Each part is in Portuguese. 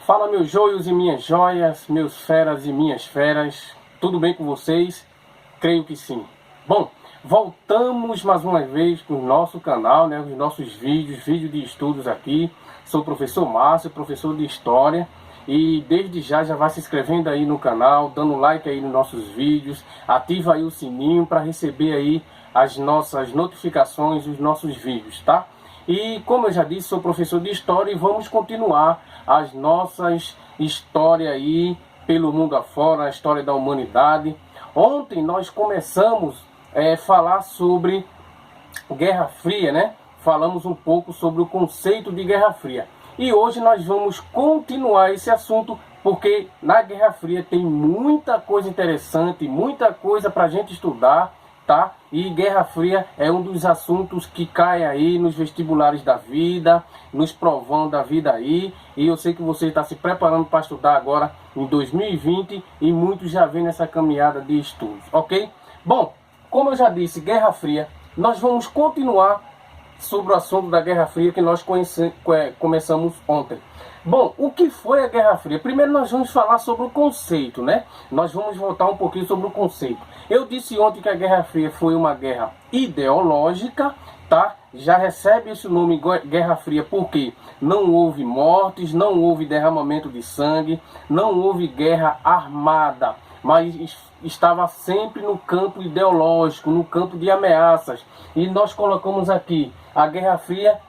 Fala, meus joios e minhas joias, meus feras e minhas feras, tudo bem com vocês? Creio que sim. Bom, voltamos mais uma vez com o nosso canal, né, os nossos vídeos de estudos aqui. Sou o professor Márcio, professor de História, e desde já vai se inscrevendo aí no canal, dando like aí nos nossos vídeos, ativa aí o sininho para receber aí as nossas notificações, os nossos vídeos, tá? E como eu já disse, sou professor de História e vamos continuar as nossas histórias aí pelo mundo afora, a história da humanidade. Ontem nós começamos a falar sobre Guerra Fria, né? Falamos um pouco sobre o conceito de Guerra Fria. E hoje nós vamos continuar esse assunto, porque na Guerra Fria tem muita coisa interessante, muita coisa para a gente estudar, tá? E Guerra Fria é um dos assuntos que cai aí nos vestibulares da vida, nos provão da vida aí. E eu sei que você está se preparando para estudar agora em 2020 e muitos já vêm nessa caminhada de estudos, ok? Bom, como eu já disse, Guerra Fria, nós vamos continuar sobre o assunto da Guerra Fria que nós começamos ontem. Bom, o que foi a Guerra Fria? Primeiro nós vamos falar sobre o conceito, né? Nós vamos voltar um pouquinho sobre o conceito. Eu disse ontem que a Guerra Fria foi uma guerra ideológica, tá? Já recebe esse nome Guerra Fria porque não houve mortes, não houve derramamento de sangue, não houve guerra armada, mas estava sempre no campo ideológico, no campo de ameaças. E nós colocamos aqui, a Guerra Fria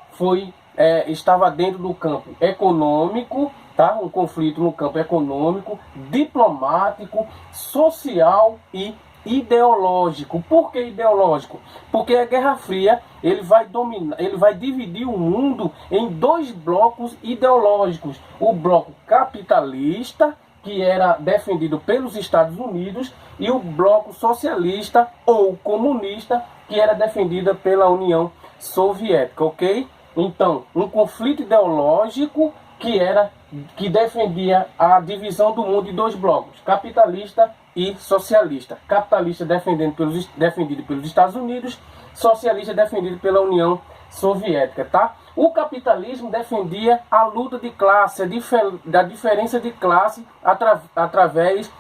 estava dentro do campo econômico, tá? Um conflito no campo econômico, diplomático, social e ideológico. Por que ideológico? Porque a Guerra Fria ele vai dividir o mundo em dois blocos ideológicos: o bloco capitalista, que era defendido pelos Estados Unidos, e o bloco socialista ou comunista, que era defendida pela União Soviética, ok? Então, um conflito ideológico que defendia a divisão do mundo em dois blocos, capitalista e socialista. Capitalista defendido pelos Estados Unidos, socialista defendido pela União Soviética, tá? O capitalismo defendia a luta de classe, da diferença de classe através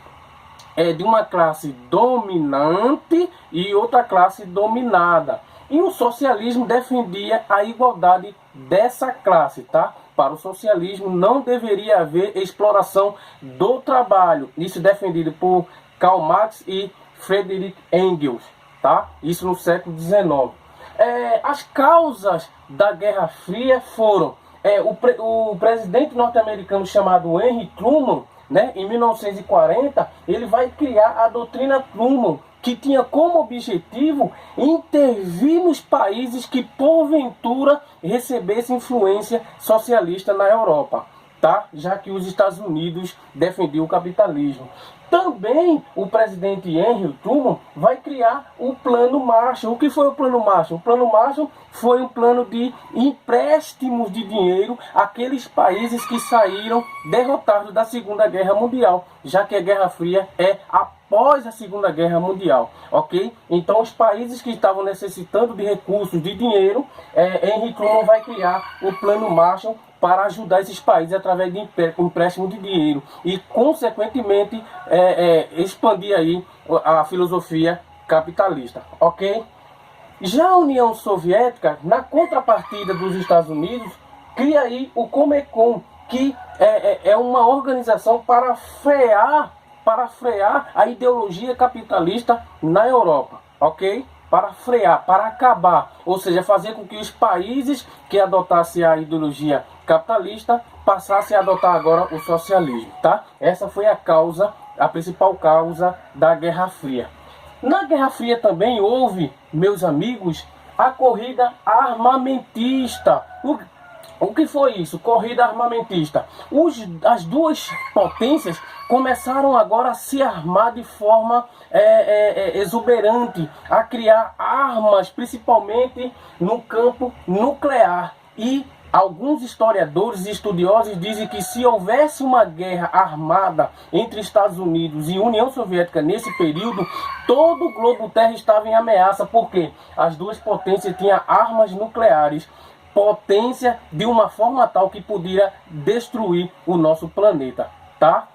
de uma classe dominante e outra classe dominada. E o socialismo defendia a igualdade dessa classe, tá? Para o socialismo não deveria haver exploração do trabalho. Isso defendido por Karl Marx e Friedrich Engels, tá? Isso no século XIX. As causas da Guerra Fria foram o presidente norte-americano chamado Henry Truman, né, em 1940, ele vai criar a doutrina Truman, que tinha como objetivo intervir nos países que porventura recebessem influência socialista na Europa, tá? Já que os Estados Unidos defendiam o capitalismo. Também o presidente Henry Truman vai criar o Plano Marshall. O que foi o Plano Marshall? O Plano Marshall foi um plano de empréstimos de dinheiro àqueles países que saíram derrotados da Segunda Guerra Mundial, já que a Guerra Fria é após a Segunda Guerra Mundial, ok? Então os países que estavam necessitando de recursos, de dinheiro, Henry Truman vai criar o Plano Marshall para ajudar esses países através de empréstimo de dinheiro e, consequentemente, expandir aí a filosofia capitalista, ok? Já a União Soviética, na contrapartida dos Estados Unidos, cria aí o Comecon, que é uma organização para frear a ideologia capitalista na Europa, ok? Para frear, para acabar, ou seja, fazer com que os países que adotassem a ideologia capitalista passassem a adotar agora o socialismo, tá? Essa foi a principal causa da Guerra Fria. Na Guerra Fria também houve, meus amigos, a corrida armamentista. O que foi isso? Corrida armamentista. As duas potências começaram agora a se armar de forma exuberante, a criar armas, principalmente no campo nuclear. E alguns historiadores e estudiosos dizem que se houvesse uma guerra armada entre Estados Unidos e União Soviética nesse período, todo o globo terra estava em ameaça, porque as duas potências tinham armas nucleares potência de uma forma tal que podia destruir o nosso planeta, tá?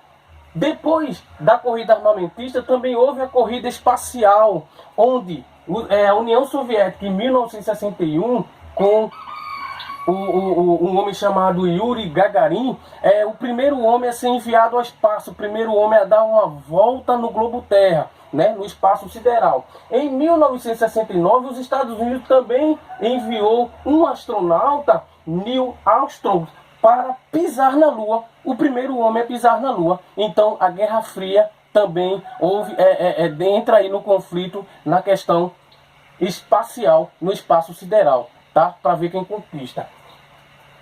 Depois da corrida armamentista, também houve a corrida espacial, onde a União Soviética, em 1961, com um homem chamado Yuri Gagarin, o primeiro homem a ser enviado ao espaço, o primeiro homem a dar uma volta no globo Terra, né, no espaço sideral. Em 1969, os Estados Unidos também enviou um astronauta, Neil Armstrong, para pisar na Lua, o primeiro homem a pisar na Lua. Então a Guerra Fria também houve, entra aí no conflito na questão espacial, no espaço sideral, tá? Para ver quem conquista.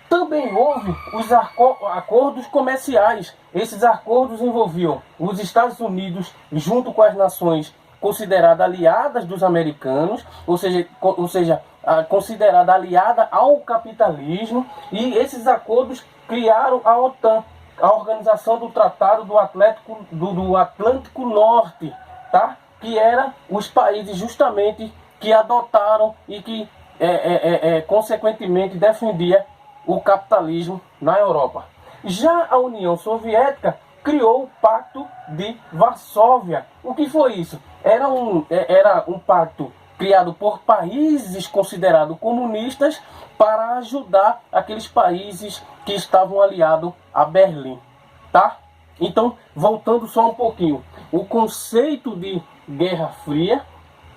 Também houve os acordos comerciais. Esses acordos envolviam os Estados Unidos junto com as nações consideradas aliadas dos americanos, ou seja, considerada aliada ao capitalismo, e esses acordos criaram a OTAN, a Organização do Tratado do Atlântico Norte, tá? Que eram os países justamente que adotaram e que consequentemente defendia o capitalismo na Europa. Já a União Soviética criou o Pacto de Varsóvia. O que foi isso? Era um pacto criado por países considerados comunistas para ajudar aqueles países que estavam aliados a Berlim, tá? Então, voltando só um pouquinho, o conceito de Guerra Fria,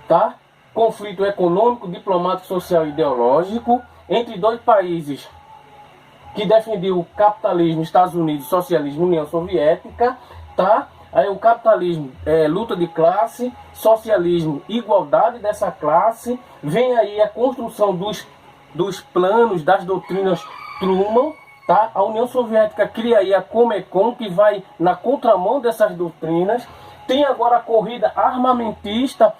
tá? Conflito econômico, diplomático, social e ideológico entre dois países que defendiam o capitalismo, Estados Unidos, socialismo, União Soviética, tá? Aí o capitalismo luta de classe, socialismo, igualdade dessa classe. Vem aí a construção dos planos, das doutrinas Truman, tá? A União Soviética cria aí a Comecon, que vai na contramão dessas doutrinas. Tem agora a corrida armamentista,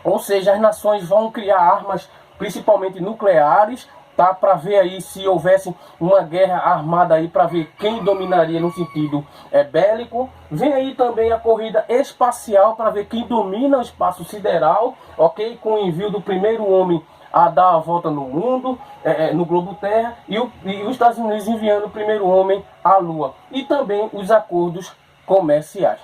ou seja, as nações vão criar armas, principalmente nucleares, tá? Para ver aí se houvesse uma guerra armada aí, para ver quem dominaria no sentido bélico. Vem aí também a corrida espacial, para ver quem domina o espaço sideral, ok? Com o envio do primeiro homem a dar a volta no mundo, no globo Terra, e os Estados Unidos enviando o primeiro homem à Lua. E também os acordos comerciais.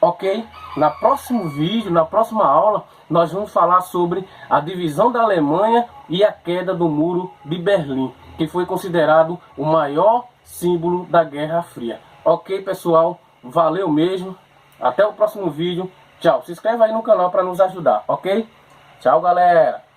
Ok? No próximo vídeo, na próxima aula, nós vamos falar sobre a divisão da Alemanha e a queda do Muro de Berlim, que foi considerado o maior símbolo da Guerra Fria. Ok, pessoal? Valeu mesmo. Até o próximo vídeo. Tchau. Se inscreva aí no canal para nos ajudar, ok? Tchau, galera.